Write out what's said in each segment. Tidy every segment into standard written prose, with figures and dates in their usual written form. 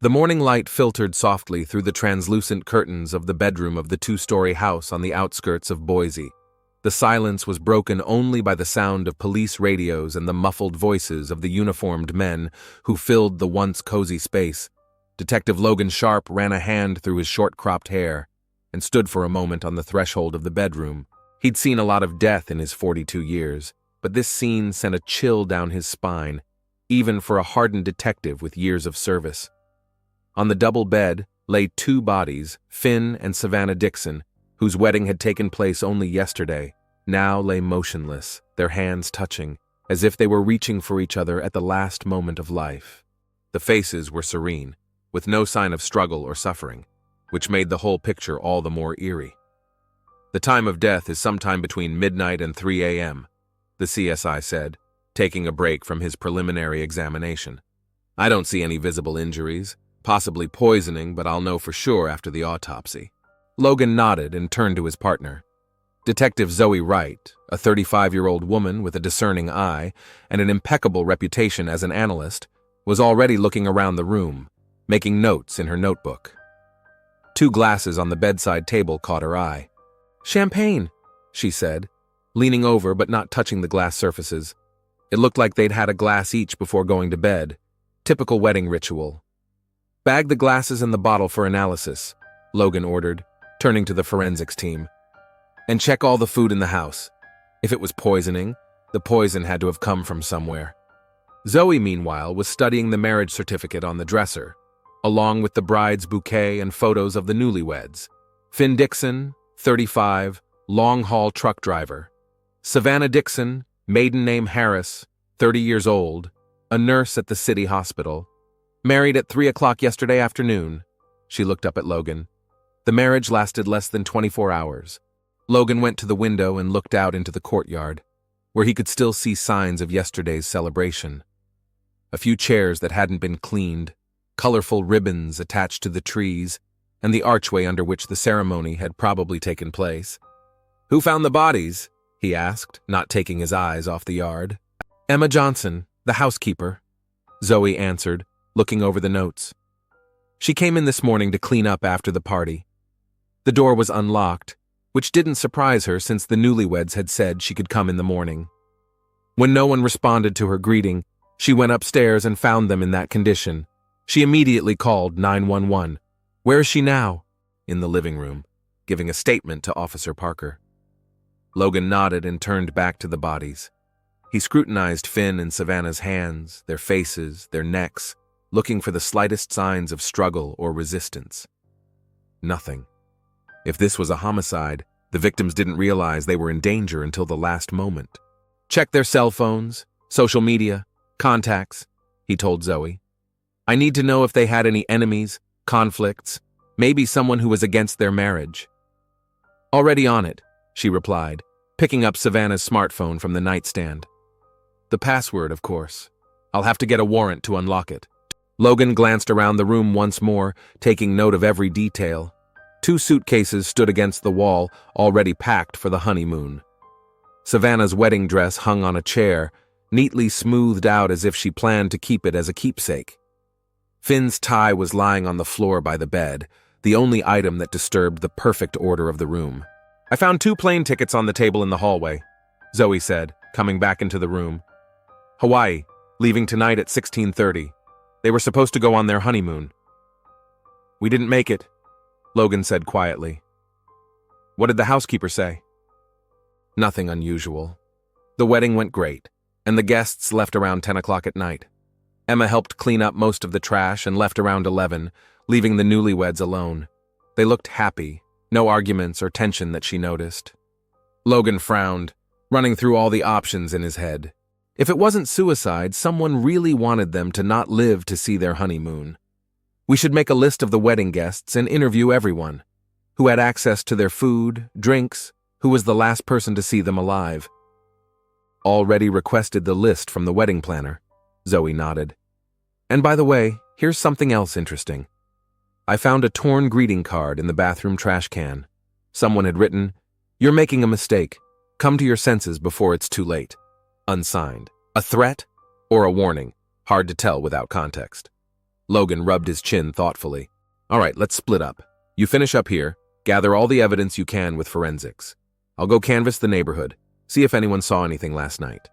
The morning light filtered softly through the translucent curtains of the bedroom of the two-story house on the outskirts of Boise. The silence was broken only by the sound of police radios and the muffled voices of the uniformed men who filled the once cozy space. Detective Logan Sharp ran a hand through his short-cropped hair and stood for a moment on the threshold of the bedroom. He'd seen a lot of death in his 42 years, but this scene sent a chill down his spine, even for a hardened detective with years of service. On the double bed lay two bodies, Finn and Savannah Dixon, whose wedding had taken place only yesterday, now lay motionless, their hands touching, as if they were reaching for each other at the last moment of life. The faces were serene, with no sign of struggle or suffering, which made the whole picture all the more eerie. The time of death is sometime between midnight and 3 a.m., the CSI said, taking a break from his preliminary examination. I don't see any visible injuries, possibly poisoning, but I'll know for sure after the autopsy. Logan nodded and turned to his partner. Detective Zoe Wright, a 35-year-old woman with a discerning eye and an impeccable reputation as an analyst, was already looking around the room, making notes in her notebook. Two glasses on the bedside table caught her eye. "Champagne," she said, leaning over but not touching the glass surfaces. It looked like they'd had a glass each before going to bed. Typical wedding ritual. "Bag the glasses and the bottle for analysis," Logan ordered, turning to the forensics team. "And check all the food in the house. If it was poisoning, the poison had to have come from somewhere." Zoe, meanwhile, was studying the marriage certificate on the dresser, along with the bride's bouquet and photos of the newlyweds. Finn Dixon, 35, long-haul truck driver. Savannah Dixon, maiden name Harris, 30 years old, a nurse at the city hospital. Married at 3 o'clock yesterday afternoon. She looked up at Logan. The marriage lasted less than 24 hours. Logan went to the window and looked out into the courtyard, where he could still see signs of yesterday's celebration. A few chairs that hadn't been cleaned, colorful ribbons attached to the trees, and the archway under which the ceremony had probably taken place. "Who found the bodies?" he asked, not taking his eyes off the yard. "Emma Johnson, the housekeeper," Zoe answered, looking over the notes. "She came in this morning to clean up after the party." The door was unlocked, which didn't surprise her since the newlyweds had said she could come in the morning. When no one responded to her greeting, she went upstairs and found them in that condition. She immediately called 911. "Where is she now?" "In the living room," giving a statement to Officer Parker. Logan nodded and turned back to the bodies. He scrutinized Finn and Savannah's hands, their faces, their necks, looking for the slightest signs of struggle or resistance. Nothing. If this was a homicide, the victims didn't realize they were in danger until the last moment. "Check their cell phones, social media, contacts," he told Zoe. "I need to know if they had any enemies, conflicts, maybe someone who was against their marriage." "Already on it," she replied, picking up Savannah's smartphone from the nightstand. "The password, of course. I'll have to get a warrant to unlock it." Logan glanced around the room once more, taking note of every detail. Two suitcases stood against the wall, already packed for the honeymoon. Savannah's wedding dress hung on a chair, neatly smoothed out as if she planned to keep it as a keepsake. Finn's tie was lying on the floor by the bed, the only item that disturbed the perfect order of the room. "I found 2 plane tickets on the table in the hallway," Zoe said, coming back into the room. "Hawaii, leaving tonight at 16:30. They were supposed to go on their honeymoon." "We didn't make it," Logan said quietly. "What did the housekeeper say?" "Nothing unusual. The wedding went great, and the guests left around 10 o'clock at night. Emma helped clean up most of the trash and left around 11, leaving the newlyweds alone. They looked happy, no arguments or tension that she noticed." Logan frowned, running through all the options in his head. If it wasn't suicide, someone really wanted them to not live to see their honeymoon. We should make a list of the wedding guests and interview everyone. Who had access to their food, drinks, who was the last person to see them alive. "Already requested the list from the wedding planner," Zoe nodded. "And by the way, here's something else interesting. I found a torn greeting card in the bathroom trash can. Someone had written, 'You're making a mistake. Come to your senses before it's too late.' Unsigned. A threat or a warning? Hard to tell without context. Logan rubbed his chin thoughtfully. All right, let's split up. You finish up here, gather all the evidence you can with forensics. I'll go canvass the neighborhood, see if anyone saw anything last night.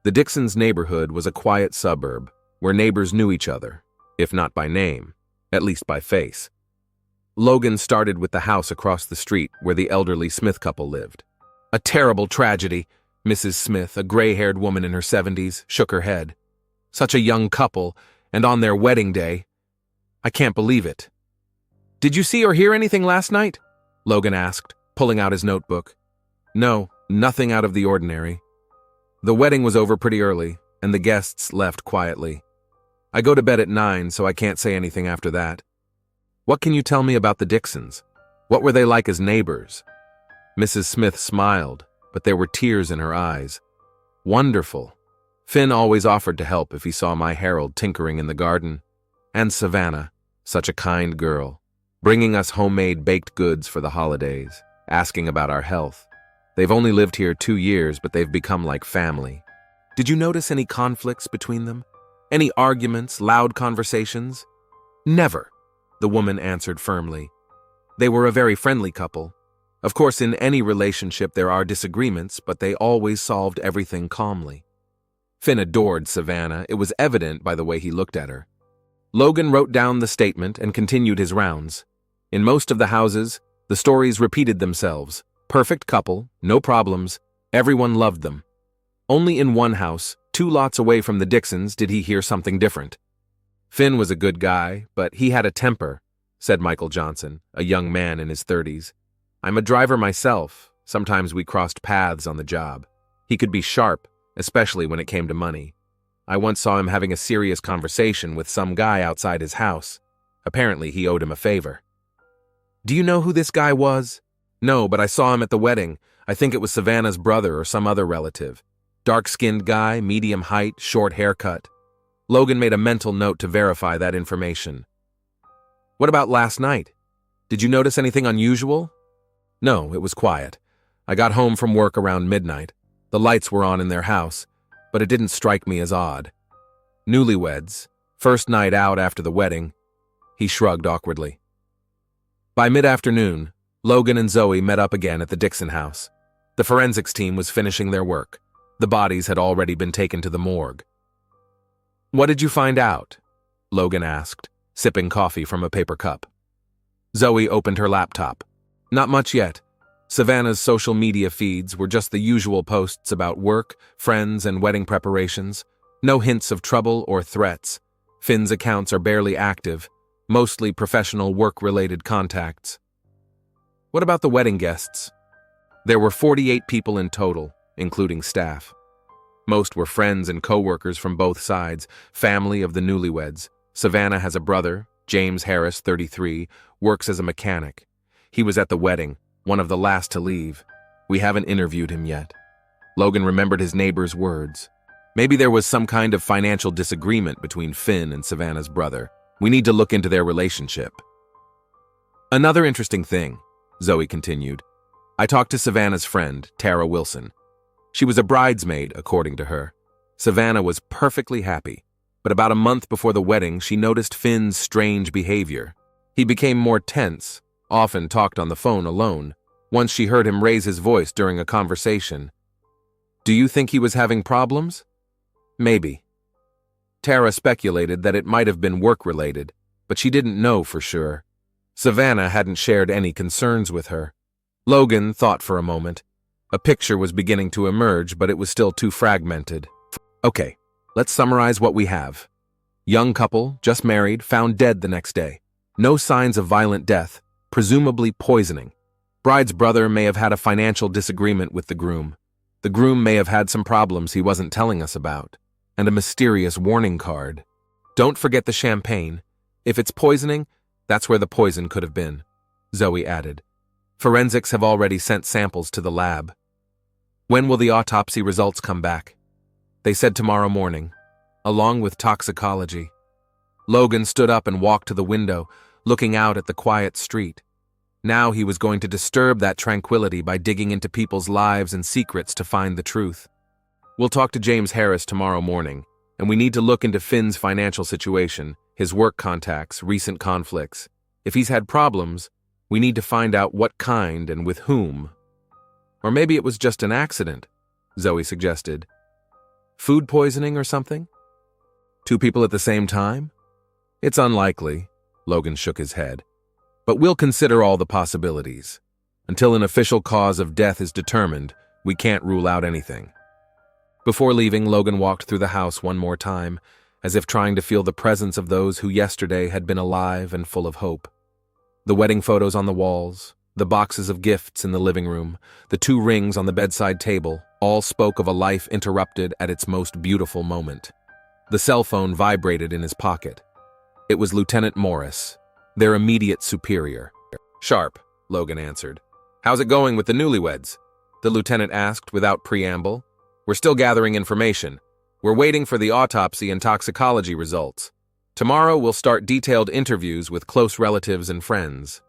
The Dixons' neighborhood was a quiet suburb where neighbors knew each other, if not by name, at least by face. Logan started with the house across the street where the elderly Smith couple lived. A terrible tragedy. Mrs. Smith, a gray-haired woman in her 70s, shook her head. Such a young couple, and on their wedding day. I can't believe it. Did you see or hear anything last night? Logan asked, pulling out his notebook. No, nothing out of the ordinary. The wedding was over pretty early, and the guests left quietly. I go to bed at 9, so I can't say anything after that. What can you tell me about the Dixons? What were they like as neighbors? Mrs. Smith smiled, but there were tears in her eyes. Wonderful. Finn always offered to help if he saw my Harold tinkering in the garden. And Savannah, such a kind girl, bringing us homemade baked goods for the holidays, asking about our health. They've only lived here 2 years, but they've become like family. Did you notice any conflicts between them? Any arguments, loud conversations? Never, the woman answered firmly. They were a very friendly couple. Of course, in any relationship there are disagreements, but they always solved everything calmly. Finn adored Savannah. It was evident by the way he looked at her. Logan wrote down the statement and continued his rounds. In most of the houses, the stories repeated themselves. Perfect couple, no problems, everyone loved them. Only in one house, 2 lots away from the Dixons, did he hear something different. Finn was a good guy, but he had a temper, said Michael Johnson, a young man in his 30s. I'm a driver myself. Sometimes we crossed paths on the job. He could be sharp, especially when it came to money. I once saw him having a serious conversation with some guy outside his house. Apparently, he owed him a favor. Do you know who this guy was? No, but I saw him at the wedding. I think it was Savannah's brother or some other relative. Dark-skinned guy, medium height, short haircut. Logan made a mental note to verify that information. What about last night? Did you notice anything unusual? No, it was quiet. I got home from work around midnight. The lights were on in their house, but it didn't strike me as odd. Newlyweds, first night out after the wedding. He shrugged awkwardly. By mid-afternoon, Logan and Zoe met up again at the Dixon house. The forensics team was finishing their work. The bodies had already been taken to the morgue. What did you find out? Logan asked, sipping coffee from a paper cup. Zoe opened her laptop. Not much yet. Savannah's social media feeds were just the usual posts about work, friends, and wedding preparations. No hints of trouble or threats. Finn's accounts are barely active, mostly professional work-related contacts. What about the wedding guests? There were 48 people in total, including staff. Most were friends and co-workers from both sides, family of the newlyweds. Savannah has a brother, James Harris, 33, works as a mechanic. He was at the wedding, one of the last to leave. We haven't interviewed him yet. Logan remembered his neighbor's words. Maybe there was some kind of financial disagreement between Finn and Savannah's brother. We need to look into their relationship. Another interesting thing, Zoe continued. I talked to Savannah's friend, Tara Wilson. She was a bridesmaid, according to her. Savannah was perfectly happy, but about a month before the wedding, she noticed Finn's strange behavior. He became more tense, often talked on the phone alone. Once she heard him raise his voice during a conversation. Do you think he was having problems? Maybe. Tara speculated that it might have been work-related, but she didn't know for sure. Savannah hadn't shared any concerns with her. Logan thought for a moment. A picture was beginning to emerge, but it was still too fragmented. Okay, let's summarize what we have. Young couple, just married, found dead the next day. No signs of violent death, presumably poisoning. Bride's brother may have had a financial disagreement with the groom. The groom may have had some problems he wasn't telling us about. And a mysterious warning card. Don't forget the champagne. If it's poisoning, that's where the poison could have been, Zoe added. Forensics have already sent samples to the lab. When will the autopsy results come back? They said tomorrow morning, along with toxicology. Logan stood up and walked to the window, looking out at the quiet street. Now he was going to disturb that tranquility by digging into people's lives and secrets to find the truth. We'll talk to James Harris tomorrow morning, and we need to look into Finn's financial situation. his work contacts, recent conflicts. If he's had problems, we need to find out what kind and with whom. Or maybe it was just an accident, Zoe suggested. Food poisoning or something? 2 people at the same time? It's unlikely, Logan shook his head. But we'll consider all the possibilities. Until an official cause of death is determined, we can't rule out anything. Before leaving, Logan walked through the house one more time, as if trying to feel the presence of those who yesterday had been alive and full of hope. The wedding photos on the walls, the boxes of gifts in the living room, the 2 rings on the bedside table, all spoke of a life interrupted at its most beautiful moment. The cell phone vibrated in his pocket. It was Lieutenant Morris, their immediate superior. "Sharp," Logan answered. "How's it going with the newlyweds?" the lieutenant asked without preamble. "We're still gathering information. We're waiting for the autopsy and toxicology results. Tomorrow we'll start detailed interviews with close relatives and friends.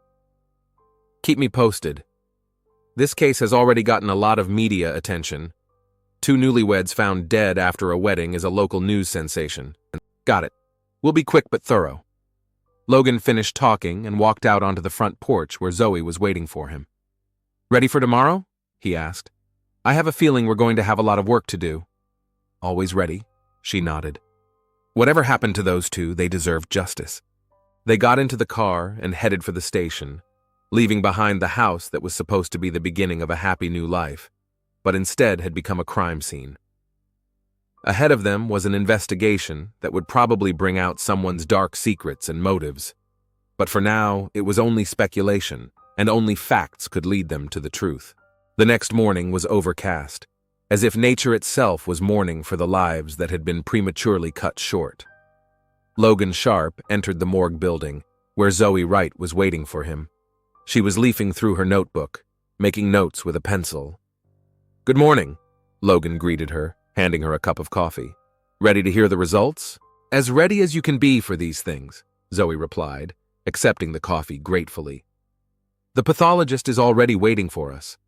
Keep me posted. This case has already gotten a lot of media attention. 2 newlyweds found dead after a wedding is a local news sensation." "Got it. We'll be quick but thorough." Logan finished talking and walked out onto the front porch where Zoe was waiting for him. "Ready for tomorrow?" he asked. "I have a feeling we're going to have a lot of work to do." "Always ready," she nodded. Whatever happened to those 2, they deserved justice. They got into the car and headed for the station, leaving behind the house that was supposed to be the beginning of a happy new life, but instead had become a crime scene. Ahead of them was an investigation that would probably bring out someone's dark secrets and motives. But for now, it was only speculation, and only facts could lead them to the truth. The next morning was overcast, as if nature itself was mourning for the lives that had been prematurely cut short. Logan Sharp entered the morgue building, where Zoe Wright was waiting for him. She was leafing through her notebook, making notes with a pencil. "Good morning," Logan greeted her, handing her a cup of coffee. "Ready to hear the results?" "As ready as you can be for these things," Zoe replied, accepting the coffee gratefully. "The pathologist is already waiting for us."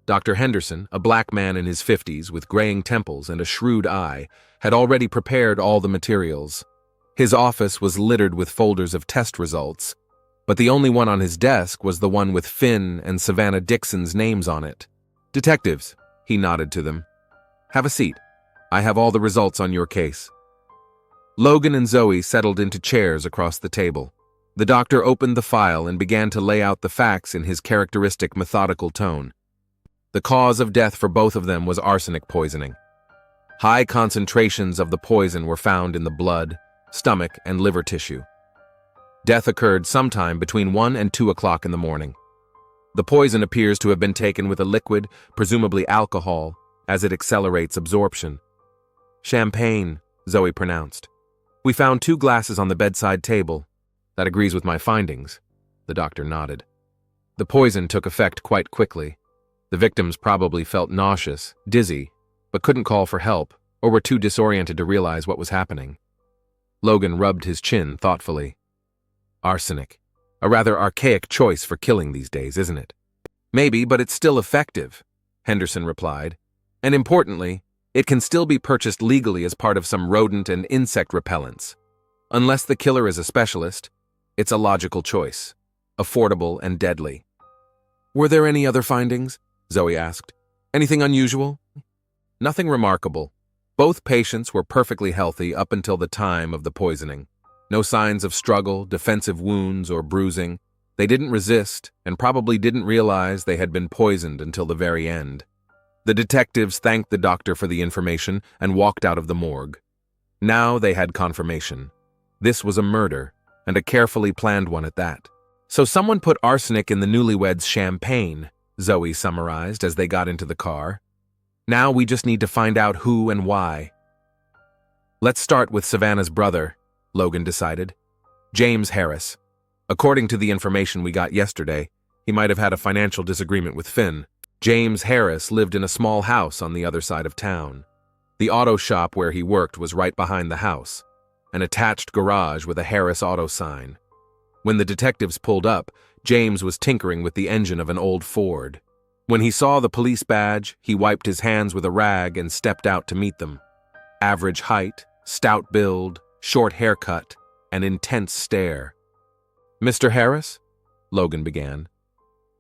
Dr. Henderson, a black man in his 50s with graying temples and a shrewd eye, had already prepared all the materials. His office was littered with folders of test results, but the only one on his desk was the one with Finn and Savannah Dixon's names on it. "Detectives," he nodded to them. "Have a seat. I have all the results on your case." Logan and Zoe settled into chairs across the table. The doctor opened the file and began to lay out the facts in his characteristic methodical tone. The cause of death for both of them was arsenic poisoning. High concentrations of the poison were found in the blood, stomach, and liver tissue. Death occurred sometime between 1 and 2 o'clock in the morning. The poison appears to have been taken with a liquid, presumably alcohol, as it accelerates absorption. "Champagne," Zoe pronounced. "We found 2 glasses on the bedside table. That agrees with my findings," the doctor nodded. The poison took effect quite quickly. The victims probably felt nauseous, dizzy, but couldn't call for help or were too disoriented to realize what was happening. Logan rubbed his chin thoughtfully. "Arsenic. A rather archaic choice for killing these days, isn't it?" "Maybe, but it's still effective," Henderson replied. "And importantly, it can still be purchased legally as part of some rodent and insect repellents. Unless the killer is a specialist, it's a logical choice, affordable and deadly." "Were there any other findings?" Zoe asked. "Anything unusual?" "Nothing remarkable. Both patients were perfectly healthy up until the time of the poisoning. No signs of struggle, defensive wounds, or bruising. They didn't resist and probably didn't realize they had been poisoned until the very end." The detectives thanked the doctor for the information and walked out of the morgue. Now they had confirmation. This was a murder, and a carefully planned one at that. "So someone put arsenic in the newlyweds' champagne," Zoe summarized as they got into the car. "Now we just need to find out who and why." "Let's start with Savannah's brother," Logan decided. "James Harris. According to the information we got yesterday, he might have had a financial disagreement with Finn. James Harris lived in a small house on the other side of town. The auto shop where he worked was right behind the house, an attached garage with a Harris Auto sign. When the detectives pulled up, James was tinkering with the engine of an old Ford. When he saw the police badge, he wiped his hands with a rag and stepped out to meet them. Average height, stout build, short haircut, an intense stare. "Mr. Harris?" Logan began.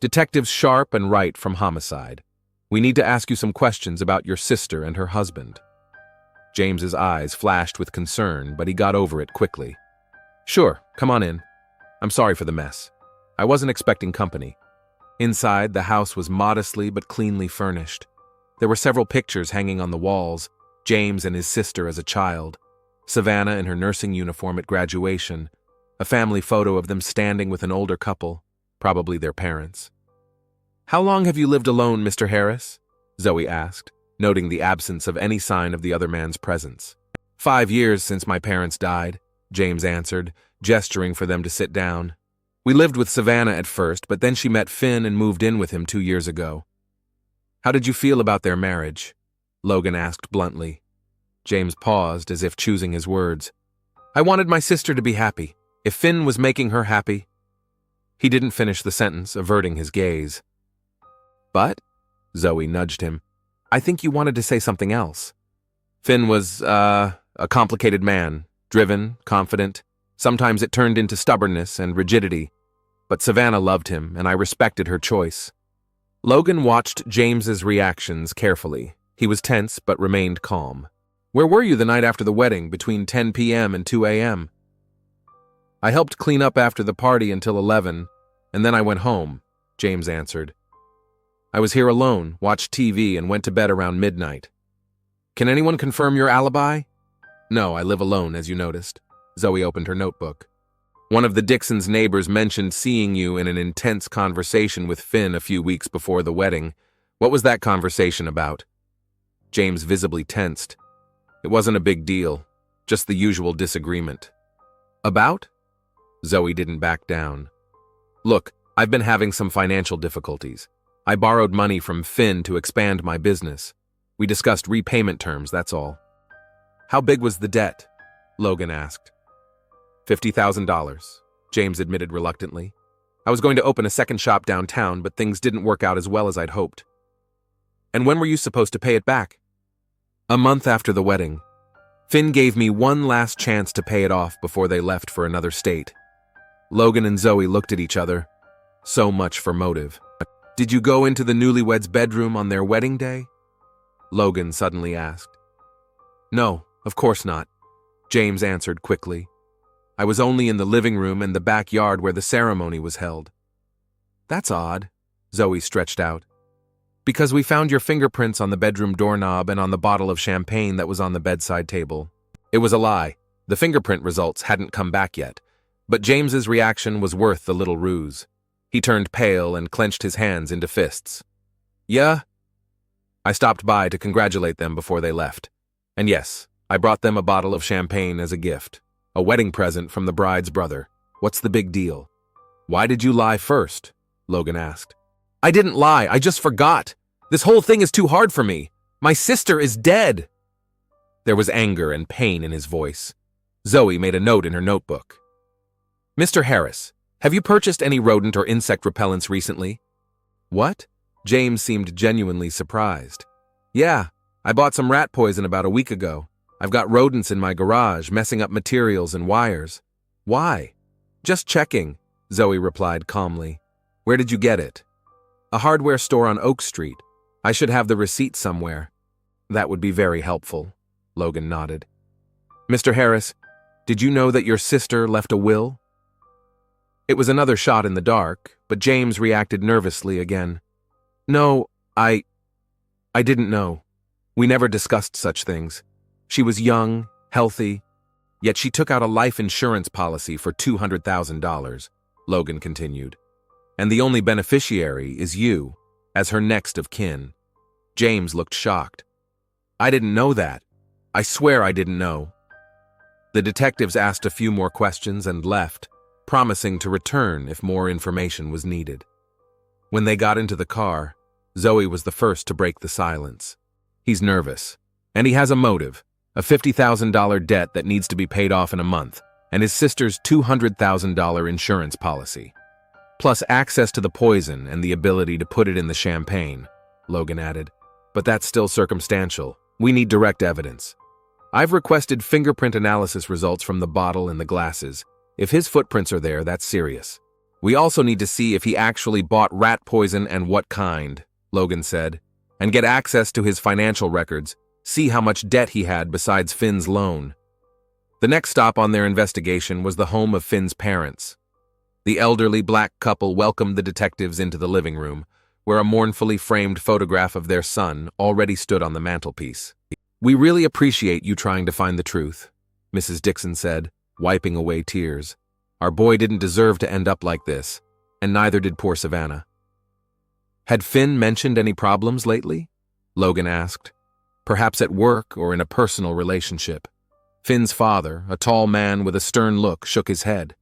"Detectives Sharp and Wright from Homicide. We need to ask you some questions about your sister and her husband." James's eyes flashed with concern, but he got over it quickly. "Sure, come on in. I'm sorry for the mess. I wasn't expecting company." Inside, the house was modestly but cleanly furnished. There were several pictures hanging on the walls: James and his sister as a child, Savannah in her nursing uniform at graduation, a family photo of them standing with an older couple, probably their parents. "How long have you lived alone, Mr. Harris?" Zoe asked, noting the absence of any sign of the other man's presence. 5 years since my parents died," James answered, gesturing for them to sit down. "We lived with Savannah at first, but then she met Finn and moved in with him 2 years ago." "How did you feel about their marriage?" Logan asked bluntly. James paused, as if choosing his words. "I wanted my sister to be happy. If Finn was making her happy—" He didn't finish the sentence, averting his gaze. "But," Zoe nudged him, "I think you wanted to say something else." "Finn was, a complicated man, driven, confident. Sometimes it turned into stubbornness and rigidity. But Savannah loved him, and I respected her choice." Logan watched James's reactions carefully. He was tense, but remained calm. "Where were you the night after the wedding, between 10 p.m. and 2 a.m.? "I helped clean up after the party until 11, and then I went home," James answered. "I was here alone, watched TV, and went to bed around midnight." "Can anyone confirm your alibi?" "No, I live alone, as you noticed." Zoe opened her notebook. "One of the Dixons' neighbors mentioned seeing you in an intense conversation with Finn a few weeks before the wedding. What was that conversation about?" James visibly tensed. "It wasn't a big deal, just the usual disagreement." "About?" Zoe didn't back down. "Look, I've been having some financial difficulties. I borrowed money from Finn to expand my business. We discussed repayment terms, that's all." "How big was the debt?" Logan asked. $50,000, James admitted reluctantly. "I was going to open a second shop downtown, but things didn't work out as well as I'd hoped." "And when were you supposed to pay it back?" "A month after the wedding. Finn gave me one last chance to pay it off before they left for another state." Logan and Zoe looked at each other. So much for motive. "Did you go into the newlyweds' bedroom on their wedding day?" Logan suddenly asked. "No, of course not," James answered quickly. "I was only in the living room and the backyard where the ceremony was held." "That's odd," Zoe stretched out. "Because we found your fingerprints on the bedroom doorknob and on the bottle of champagne that was on the bedside table." It was a lie. The fingerprint results hadn't come back yet, but James's reaction was worth the little ruse. He turned pale and clenched his hands into fists. "Yeah?" "I stopped by to congratulate them before they left. And yes, I brought them a bottle of champagne as a gift. A wedding present from the bride's brother. What's the big deal?" "Why did you lie first?" Logan asked. "I didn't lie, I just forgot. This whole thing is too hard for me. My sister is dead." There was anger and pain in his voice. Zoe made a note in her notebook. "Mr. Harris, have you purchased any rodent or insect repellents recently?" "What?" James seemed genuinely surprised. "Yeah, I bought some rat poison about a week ago. I've got rodents in my garage, messing up materials and wires." "Why?" "Just checking," Zoe replied calmly. "Where did you get it?" "A hardware store on Oak Street. I should have the receipt somewhere." "That would be very helpful," Logan nodded. "Mr. Harris, did you know that your sister left a will?" It was another shot in the dark, but James reacted nervously again. "No, I didn't know. We never discussed such things. She was young, healthy, yet she took out a life insurance policy for $200,000, Logan continued. "And the only beneficiary is you, as her next of kin." James looked shocked. "I didn't know that. I swear I didn't know." The detectives asked a few more questions and left, promising to return if more information was needed. When they got into the car, Zoe was the first to break the silence. "He's nervous, and he has a motive. A $50,000 debt that needs to be paid off in a month, and his sister's $200,000 insurance policy. Plus access to the poison and the ability to put it in the champagne," Logan added. "But that's still circumstantial. We need direct evidence." I've requested fingerprint analysis results from the bottle and the glasses. If his footprints are there, that's serious. We also need to see if he actually bought rat poison and what kind, Logan said, and get access to his financial records, see how much debt he had besides Finn's loan. The next stop on their investigation was the home of Finn's parents. The elderly black couple welcomed the detectives into the living room, where a mournfully framed photograph of their son already stood on the mantelpiece. "We really appreciate you trying to find the truth," Mrs. Dixon said, wiping away tears. "Our boy didn't deserve to end up like this, and neither did poor Savannah." "Had Finn mentioned any problems lately?" Logan asked. "Perhaps at work or in a personal relationship." Finn's father, a tall man with a stern look, shook his head.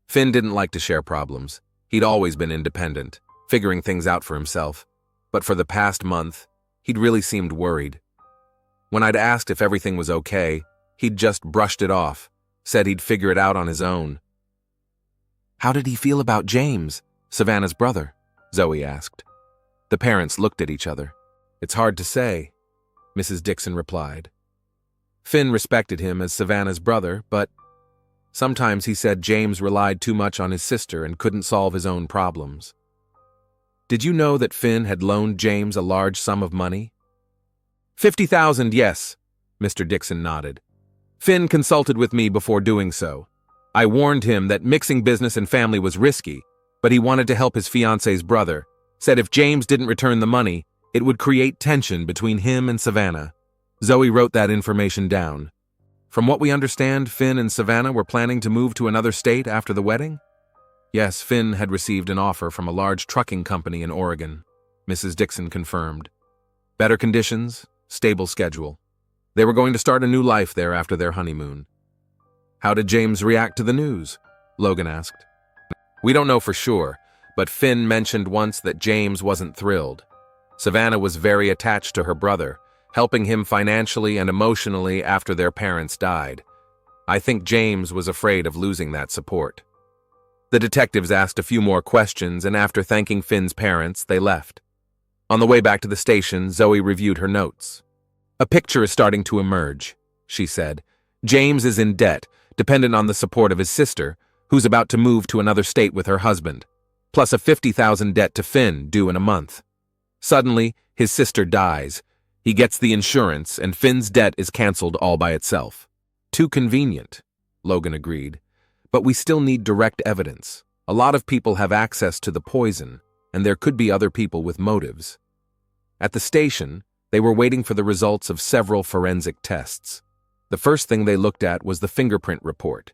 Finn didn't like to share problems. He'd always been independent, figuring things out for himself. But for the past month, he'd really seemed worried. When I'd asked if everything was okay, he'd just brushed it off, said he'd figure it out on his own. "How did he feel about James, Savannah's brother?" Zoe asked. The parents looked at each other. "It's hard to say," Mrs. Dixon replied. Finn respected him as Savannah's brother, but sometimes he said James relied too much on his sister and couldn't solve his own problems. "Did you know that Finn had loaned James a large sum of money?" $50,000, yes, Mr. Dixon nodded. "Finn consulted with me before doing so. I warned him that mixing business and family was risky, but he wanted to help his fiancé's brother, said if James didn't return the money, it would create tension between him and Savannah." Zoe wrote that information down. "From what we understand, Finn and Savannah were planning to move to another state after the wedding?" "Yes, Finn had received an offer from a large trucking company in Oregon," Mrs. Dixon confirmed. "Better conditions, stable schedule. They were going to start a new life there after their honeymoon." "How did James react to the news?" Logan asked. "We don't know for sure, but Finn mentioned once that James wasn't thrilled. Savannah was very attached to her brother, helping him financially and emotionally after their parents died. I think James was afraid of losing that support." The detectives asked a few more questions, and after thanking Finn's parents, they left. On the way back to the station, Zoe reviewed her notes. "A picture is starting to emerge," she said. "James is in debt, dependent on the support of his sister, who's about to move to another state with her husband, plus a $50,000 debt to Finn due in a month. Suddenly, his sister dies. He gets the insurance, and Finn's debt is canceled all by itself." "Too convenient," Logan agreed. "But we still need direct evidence. A lot of people have access to the poison, and there could be other people with motives." At the station, they were waiting for the results of several forensic tests. The first thing they looked at was the fingerprint report.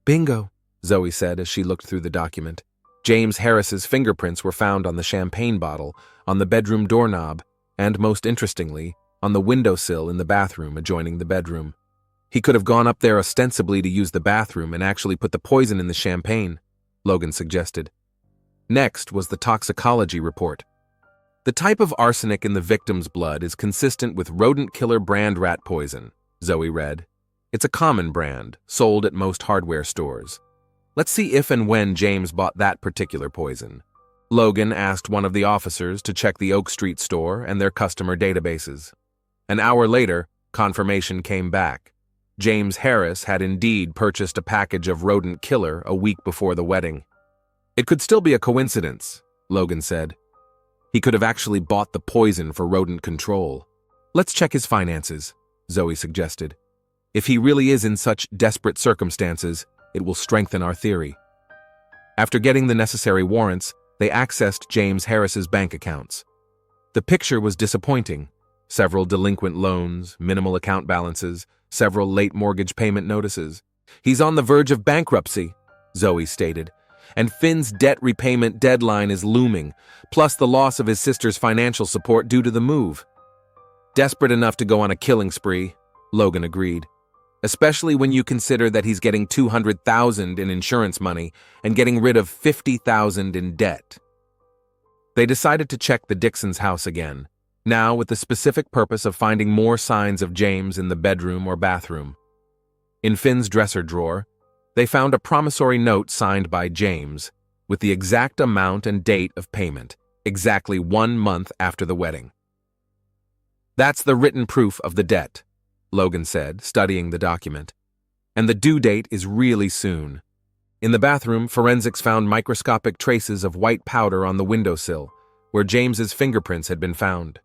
"Bingo," Zoe said as she looked through the document. James Harris's fingerprints were found on the champagne bottle, on the bedroom doorknob, and, most interestingly, on the windowsill in the bathroom adjoining the bedroom. He could have gone up there ostensibly to use the bathroom and actually put the poison in the champagne, Logan suggested. Next was the toxicology report. "The type of arsenic in the victim's blood is consistent with rodent killer brand rat poison," Zoe read. "It's a common brand, sold at most hardware stores. Let's see if and when James bought that particular poison." Logan asked one of the officers to check the Oak Street store and their customer databases. An hour later, confirmation came back. James Harris had indeed purchased a package of rodent killer a week before the wedding. "It could still be a coincidence," Logan said. "He could have actually bought the poison for rodent control." "Let's check his finances," Zoe suggested. "If he really is in such desperate circumstances, it will strengthen our theory." After getting the necessary warrants, they accessed James Harris's bank accounts. The picture was disappointing. Several delinquent loans, minimal account balances, several late mortgage payment notices. "He's on the verge of bankruptcy," Zoe stated, "and Finn's debt repayment deadline is looming, plus the loss of his sister's financial support due to the move." "Desperate enough to go on a killing spree," Logan agreed, "especially when you consider that he's getting $200,000 in insurance money and getting rid of $50,000 in debt." They decided to check the Dixons' house again, now with the specific purpose of finding more signs of James in the bedroom or bathroom. In Finn's dresser drawer, they found a promissory note signed by James, with the exact amount and date of payment, exactly 1 month after the wedding. "That's the written proof of the debt," Logan said, studying the document. "And the due date is really soon." In the bathroom, forensics found microscopic traces of white powder on the windowsill, where James's fingerprints had been found.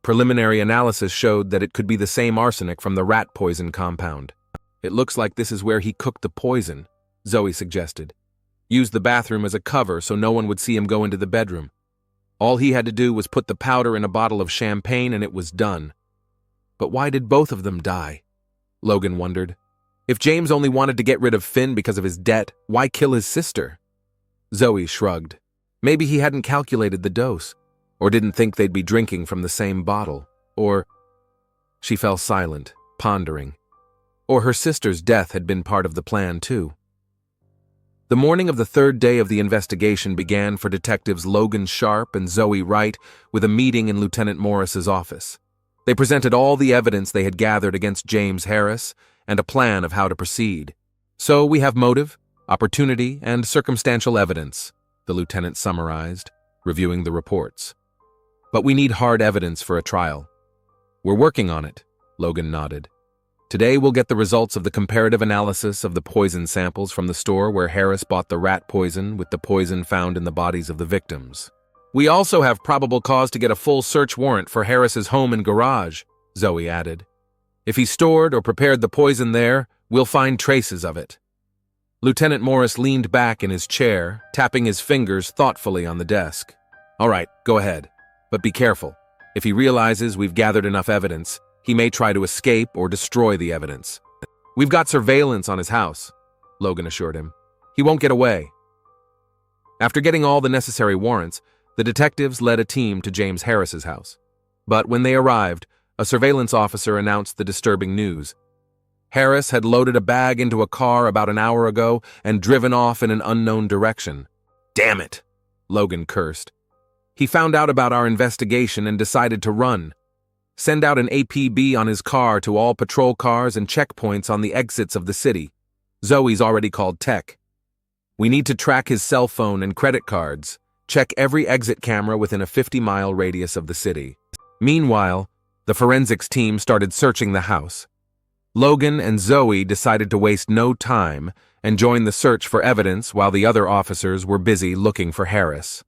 Preliminary analysis showed that it could be the same arsenic from the rat poison compound. "It looks like this is where he cooked the poison," Zoe suggested. "Used the bathroom as a cover so no one would see him go into the bedroom. All he had to do was put the powder in a bottle of champagne and it was done." "But why did both of them die?" Logan wondered. "If James only wanted to get rid of Finn because of his debt, why kill his sister?" Zoe shrugged. Maybe he hadn't calculated the dose, or didn't think they'd be drinking from the same bottle, or... She fell silent, pondering. Or her sister's death had been part of the plan, too. The morning of the third day of the investigation began for Detectives Logan Sharp and Zoe Wright with a meeting in Lieutenant Morris's office. They presented all the evidence they had gathered against James Harris and a plan of how to proceed. "So we have motive, opportunity, and circumstantial evidence," the lieutenant summarized, reviewing the reports. "But we need hard evidence for a trial." "We're working on it," Logan nodded. "Today we'll get the results of the comparative analysis of the poison samples from the store where Harris bought the rat poison with the poison found in the bodies of the victims. We also have probable cause to get a full search warrant for Harris's home and garage," Zoe added. "If he stored or prepared the poison there, we'll find traces of it." Lieutenant Morris leaned back in his chair, tapping his fingers thoughtfully on the desk. "All right, go ahead. But be careful. If he realizes we've gathered enough evidence, he may try to escape or destroy the evidence." "We've got surveillance on his house," Logan assured him. "He won't get away." After getting all the necessary warrants, the detectives led a team to James Harris's house. But when they arrived, a surveillance officer announced the disturbing news. Harris had loaded a bag into a car about an hour ago and driven off in an unknown direction. "Damn it," Logan cursed. "He found out about our investigation and decided to run. Send out an APB on his car to all patrol cars and checkpoints on the exits of the city. Zoe's already called tech. We need to track his cell phone and credit cards. Check every exit camera within a 50-mile radius of the city." Meanwhile, the forensics team started searching the house. Logan and Zoe decided to waste no time and join the search for evidence while the other officers were busy looking for Harris.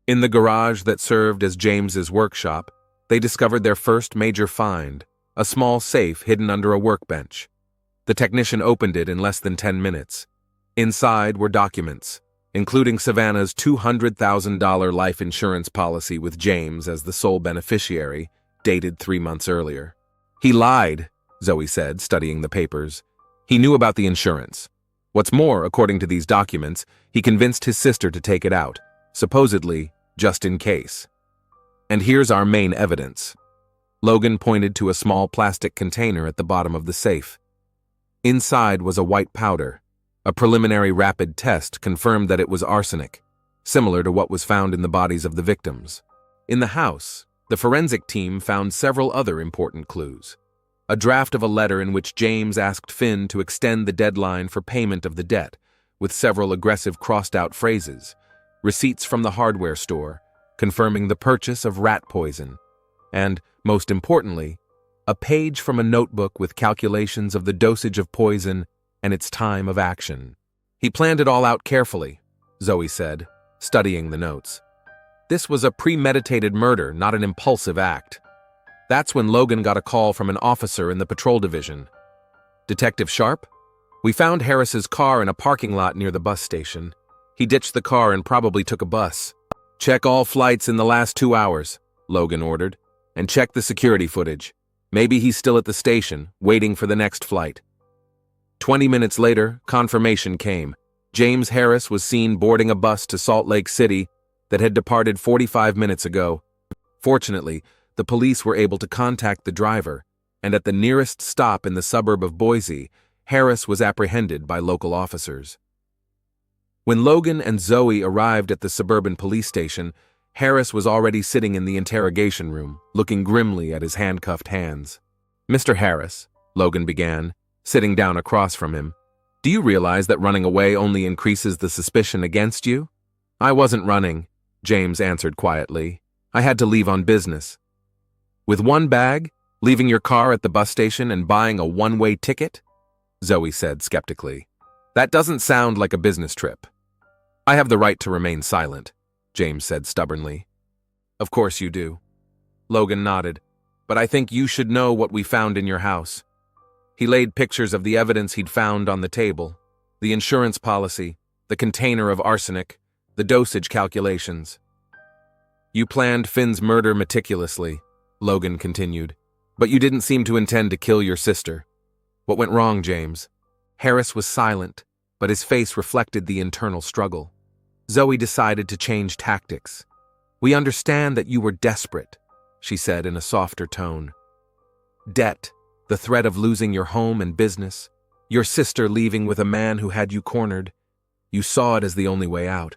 In the garage that served as James's workshop, they discovered their first major find, a small safe hidden under a workbench. The technician opened it in less than 10 minutes. Inside were documents, including Savannah's $200,000 life insurance policy with James as the sole beneficiary, dated 3 months earlier. "He lied," Zoe said, studying the papers. "He knew about the insurance. What's more, according to these documents, he convinced his sister to take it out, supposedly just in case. And here's our main evidence." Logan pointed to a small plastic container at the bottom of the safe. Inside was a white powder. A preliminary rapid test confirmed that it was arsenic, similar to what was found in the bodies of the victims. In the house, the forensic team found several other important clues. A draft of a letter in which James asked Finn to extend the deadline for payment of the debt, with several aggressive crossed-out phrases, receipts from the hardware store, confirming the purchase of rat poison, and, most importantly, a page from a notebook with calculations of the dosage of poison and its time of action. "He planned it all out carefully," Zoe said, studying the notes. "This was a premeditated murder, not an impulsive act." That's when Logan got a call from an officer in the patrol division. "Detective Sharp? We found Harris's car in a parking lot near the bus station. He ditched the car and probably took a bus. Check all flights in the last 2 hours," Logan ordered, "and check the security footage. Maybe he's still at the station, waiting for the next flight." 20 minutes later, confirmation came. James Harris was seen boarding a bus to Salt Lake City that had departed 45 minutes ago. Fortunately, the police were able to contact the driver, and at the nearest stop in the suburb of Boise, Harris was apprehended by local officers. When Logan and Zoe arrived at the suburban police station, Harris was already sitting in the interrogation room, looking grimly at his handcuffed hands. "Mr. Harris," Logan began, sitting down across from him, "do you realize that running away only increases the suspicion against you?" "I wasn't running," James answered quietly. "I had to leave on business." With one bag, Leaving your car at the bus station and buying a one-way ticket? Zoe said skeptically. That doesn't sound like a business trip. I have the right to remain silent, James said stubbornly. Of course you do. Logan nodded. But I think you should know what we found in your house. He laid pictures of the evidence he'd found on the table, the insurance policy, the container of arsenic, the dosage calculations. You planned Finn's murder meticulously, Logan continued, but you didn't seem to intend to kill your sister. What went wrong, James? Harris was silent, but his face reflected the internal struggle. Zoe decided to change tactics. We understand that you were desperate, she said in a softer tone. Debt, the threat of losing your home and business, your sister leaving with a man who had you cornered. You saw it as the only way out.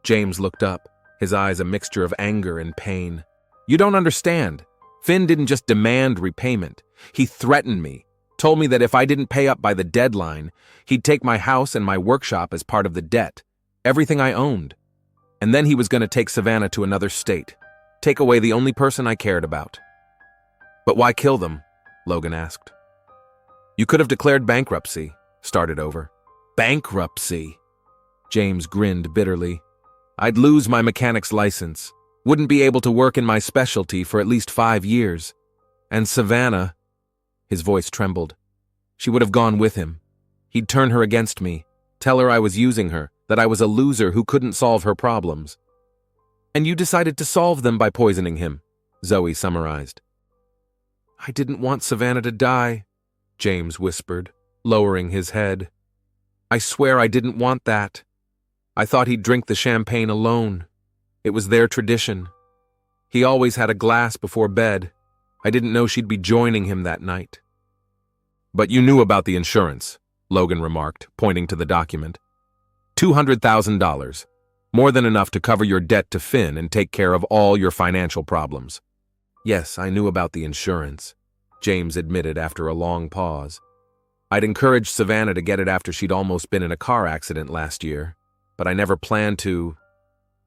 James looked up, his eyes a mixture of anger and pain. You don't understand. Finn didn't just demand repayment. He threatened me, told me that if I didn't pay up by the deadline, he'd take my house and my workshop as part of the debt, everything I owned. And then he was going to take Savannah to another state, take away the only person I cared about. But why kill them? Logan asked. You could have declared bankruptcy, started over. Bankruptcy? James grinned bitterly. I'd lose my mechanic's license, wouldn't be able to work in my specialty for at least 5 years. And Savannah, his voice trembled. She would have gone with him. He'd turn her against me, tell her I was using her, that I was a loser who couldn't solve her problems. And you decided to solve them by poisoning him, Zoe summarized. I didn't want Savannah to die, James whispered, lowering his head. I swear I didn't want that. I thought he'd drink the champagne alone. It was their tradition. He always had a glass before bed. I didn't know she'd be joining him that night. But you knew about the insurance, Logan remarked, pointing to the document. $200,000, more than enough to cover your debt to Finn and take care of all your financial problems. Yes, I knew about the insurance, James admitted after a long pause. I'd encouraged Savannah to get it after she'd almost been in a car accident last year, but I never planned to.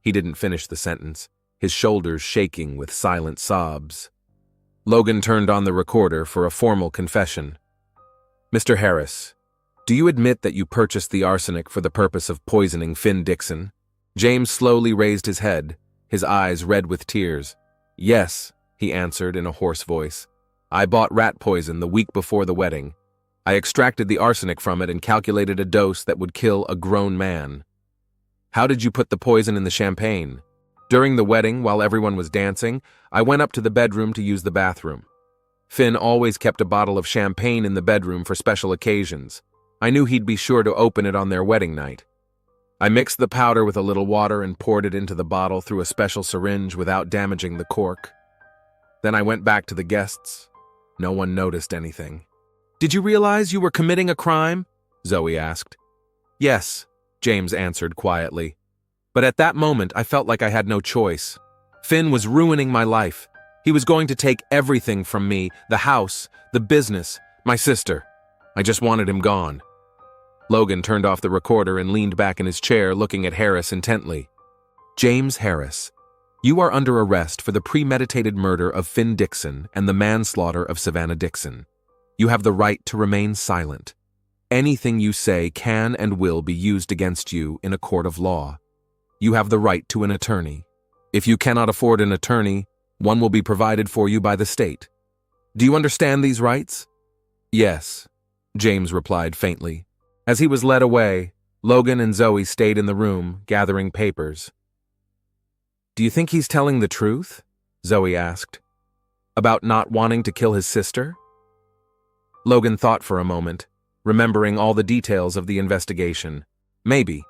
He didn't finish the sentence, his shoulders shaking with silent sobs. Logan turned on the recorder for a formal confession. Mr. Harris, do you admit that you purchased the arsenic for the purpose of poisoning Finn Dixon? James slowly raised his head, his eyes red with tears. Yes, he answered in a hoarse voice. I bought rat poison the week before the wedding. I extracted the arsenic from it and calculated a dose that would kill a grown man. How did you put the poison in the champagne? During the wedding, while everyone was dancing, I went up to the bedroom to use the bathroom. Finn always kept a bottle of champagne in the bedroom for special occasions. I knew he'd be sure to open it on their wedding night. I mixed the powder with a little water and poured it into the bottle through a special syringe without damaging the cork. Then I went back to the guests. No one noticed anything. Did you realize you were committing a crime? Zoe asked. Yes, James answered quietly. But at that moment, I felt like I had no choice. Finn was ruining my life. He was going to take everything from me, the house, the business, my sister. I just wanted him gone. Logan turned off the recorder and leaned back in his chair, looking at Harris intently. James Harris, you are under arrest for the premeditated murder of Finn Dixon and the manslaughter of Savannah Dixon. You have the right to remain silent. Anything you say can and will be used against you in a court of law. You have the right to an attorney. If you cannot afford an attorney, one will be provided for you by the state. Do you understand these rights? Yes, James replied faintly. As he was led away, Logan and Zoe stayed in the room, gathering papers. Do you think he's telling the truth? Zoe asked. About not wanting to kill his sister? Logan thought for a moment, remembering all the details of the investigation. Maybe.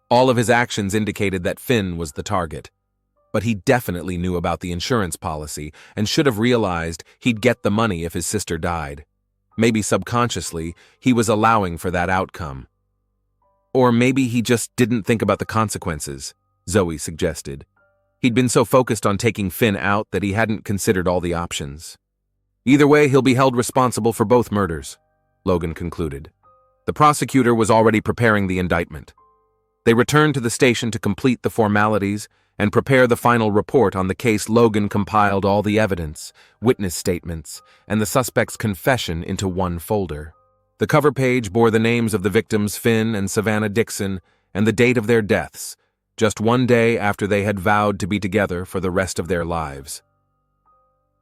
All of his actions indicated that Finn was the target. But he definitely knew about the insurance policy and should have realized he'd get the money if his sister died. Maybe subconsciously, he was allowing for that outcome. Or maybe he just didn't think about the consequences, Zoe suggested. He'd been so focused on taking Finn out that he hadn't considered all the options. Either way, he'll be held responsible for both murders, Logan concluded. The prosecutor was already preparing the indictment. They returned to the station to complete the formalities, and prepare the final report on the case. Logan compiled all the evidence, witness statements, and the suspect's confession into one folder. The cover page bore the names of the victims, Finn and Savannah Dixon, and the date of their deaths, just one day after they had vowed to be together for the rest of their lives.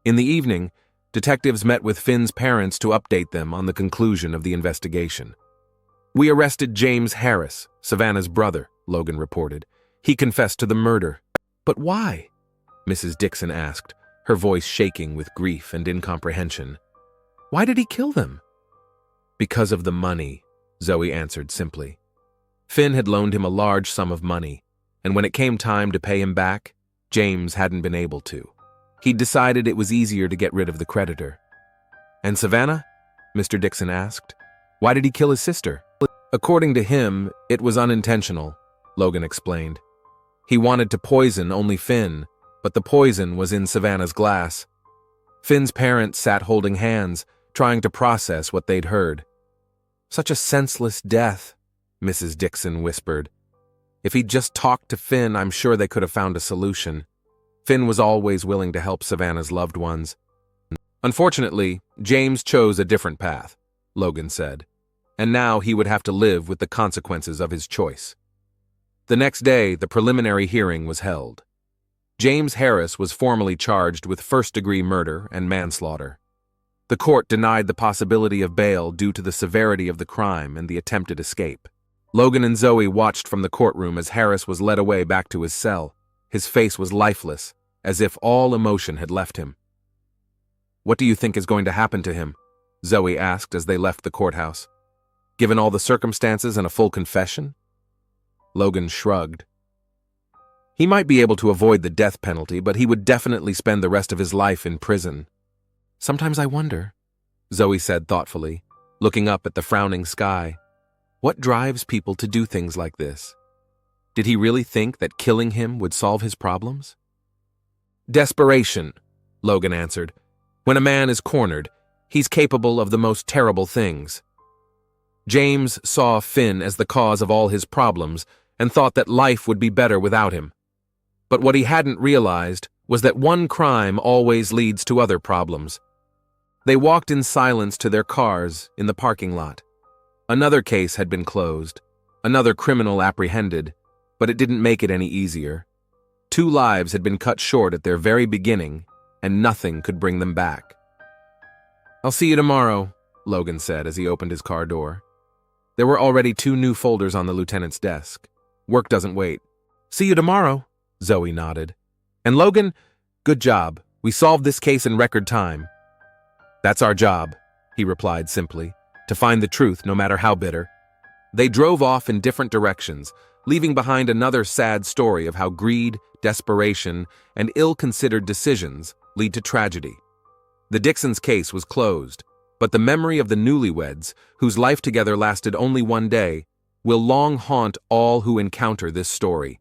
In the evening, detectives met with Finn's parents to update them on the conclusion of the investigation. "We arrested James Harris, Savannah's brother," Logan reported. "He confessed to the murder." "But why?" Mrs. Dixon asked, her voice shaking with grief and incomprehension. "Why did he kill them?" "Because of the money," Zoe answered simply. Finn had loaned him a large sum of money, and when it came time to pay him back, James hadn't been able to. He'd decided it was easier to get rid of the creditor. "And Savannah?" Mr. Dixon asked. "Why did he kill his sister?" "According to him, it was unintentional," Logan explained. "He wanted to poison only Finn, but the poison was in Savannah's glass." Finn's parents sat holding hands, trying to process what they'd heard. "Such a senseless death," Mrs. Dixon whispered. "If he'd just talked to Finn, I'm sure they could have found a solution. Finn was always willing to help Savannah's loved ones." "Unfortunately, James chose a different path," Logan said, "and now he would have to live with the consequences of his choice." The next day, the preliminary hearing was held. James Harris was formally charged with first-degree murder and manslaughter. The court denied the possibility of bail due to the severity of the crime and the attempted escape. Logan and Zoe watched from the courtroom as Harris was led away back to his cell. His face was lifeless, as if all emotion had left him. "What do you think is going to happen to him?" Zoe asked as they left the courthouse. "Given all the circumstances and a full confession?" Logan shrugged. "He might be able to avoid the death penalty, but he would definitely spend the rest of his life in prison." "Sometimes I wonder," Zoe said thoughtfully, looking up at the frowning sky. "What drives people to do things like this? Did he really think that killing him would solve his problems?" "Desperation," Logan answered. "When a man is cornered, he's capable of the most terrible things. James saw Finn as the cause of all his problems and thought that life would be better without him. But what he hadn't realized was that one crime always leads to other problems." They walked in silence to their cars in the parking lot. Another case had been closed, another criminal apprehended, but it didn't make it any easier. 2 lives had been cut short at their very beginning, and nothing could bring them back. "I'll see you tomorrow," Logan said as he opened his car door. There were already 2 new folders on the lieutenant's desk. Work doesn't wait. "See you tomorrow," Zoe nodded. "And Logan, good job. We solved this case in record time." "That's our job," he replied simply, "to find the truth no matter how bitter." They drove off in different directions, leaving behind another sad story of how greed, desperation, and ill-considered decisions lead to tragedy. The Dixons' case was closed, but the memory of the newlyweds, whose life together lasted only one day, will long haunt all who encounter this story.